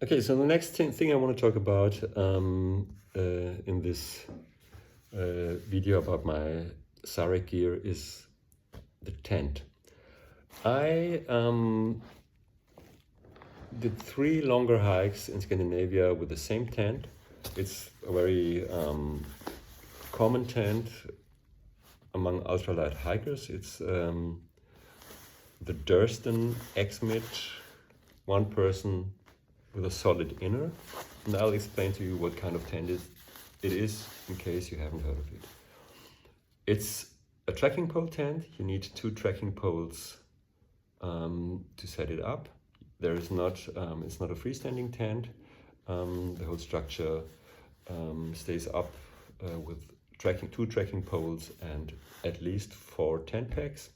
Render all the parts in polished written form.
Okay, so the next thing I want to talk about in this video about my Sarek Gear is the tent. I did 3 longer hikes in Scandinavia with the same tent. It's a very common tent among ultralight hikers. It's the durstonx-mid, one person with a solid inner, and I'll explain to you what kind of tent it is in case you haven't heard of it. It's a trekking pole tent. You need 2 trekking poles to set it up. There is not, it's not a freestanding tent. The whole structure stays up with 2 trekking poles and at least 4 tent pegs.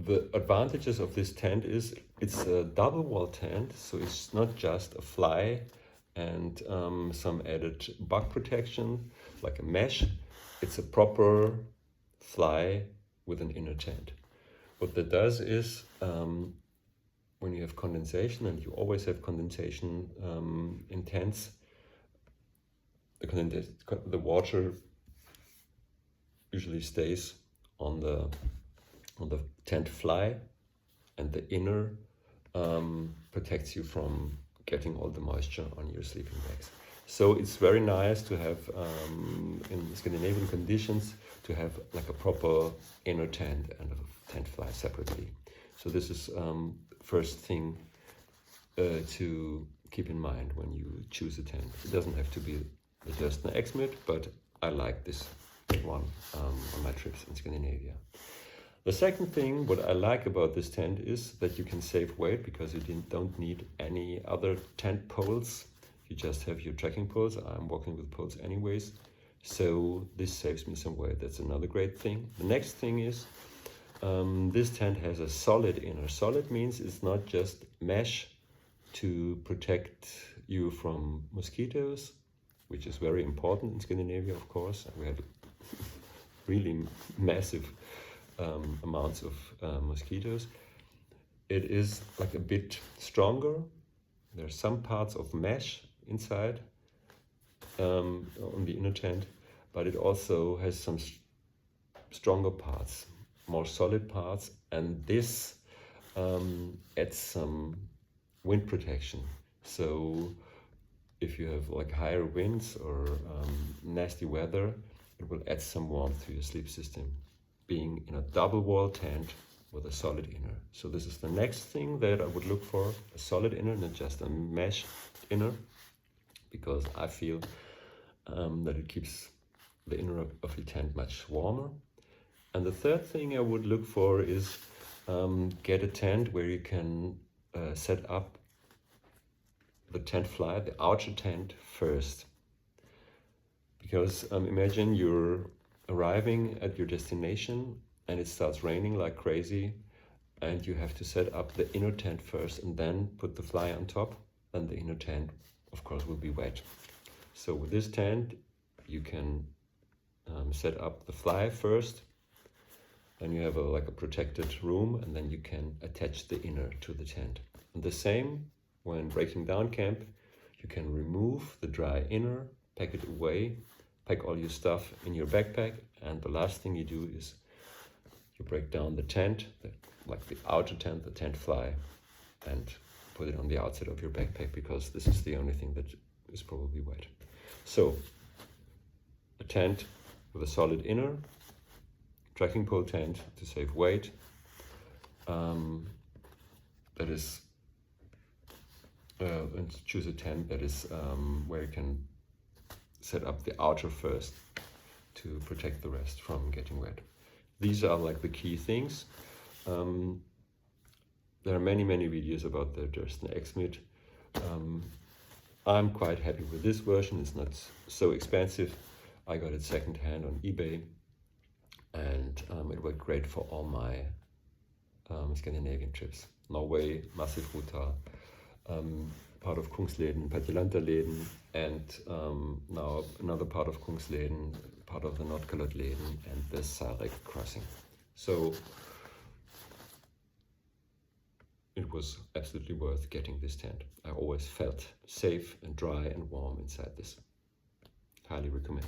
The advantages of this tent is it's a double wall tent, so it's not just a fly and some added bug protection like a mesh. It's a proper fly with an inner tent. What that does is when you have condensation, and you always have condensation in tents, the water usually stays on the tent fly, and the inner protects you from getting all the moisture on your sleeping bags. So it's very nice to have in Scandinavian conditions to have like a proper inner tent and a tent fly separately. So this is first thing to keep in mind when you choose a tent. It doesn't have to be the durstonx-mid, but I like this one on my trips in Scandinavia. The second thing, what I like about this tent is that you can save weight because you don't need any other tent poles. You just have your trekking poles. I'm walking with poles anyways, so this saves me some weight. That's another great thing. The next thing is this tent has a solid inner. Solid means it's not just mesh to protect you from mosquitoes, which is very important in Scandinavia, of course. We have really massive amounts of mosquitoes. It is like a bit stronger. There are some parts of mesh inside on the inner tent, but it also has some stronger parts, more solid parts, and this adds some wind protection. So if you have like higher winds or nasty weather, it will add some warmth to your sleep system, being in a double wall tent with a solid inner. So this is the next thing that I would look for, a solid inner, not just a mesh inner, because I feel that it keeps the inner of the tent much warmer. And the third thing I would look for is get a tent where you can set up the tent fly, the outer tent first. Because imagine you're arriving at your destination and it starts raining like crazy, and you have to set up the inner tent first and then put the fly on top, then the inner tent of course will be wet. So with this tent you can set up the fly first, then you have like a protected room, and then you can attach the inner to the tent. And the same when breaking down camp, you can remove the dry inner, pack it away, pack all your stuff in your backpack, and the last thing you do is you break down the tent, like the outer tent, the tent fly, and put it on the outside of your backpack, because this is the only thing that is probably wet. So a tent with a solid inner, trekking pole tent to save weight, that is and choose a tent that is where you can set up the outer first to protect the rest from getting wet. These are like the key things. There are many videos about the durstonx-mid. I'm quite happy with this version. It's not so expensive. I got it second-hand on eBay, and it worked great for all my Scandinavian trips. Norway, Massive Ruta, part of Kungsleden, Patjelanterleden, and now another part of Kungsleden, part of the Nordkalottleden, and the Sarek crossing. So it it was absolutely worth getting this tent. I always felt safe and dry and warm inside this. Highly recommend.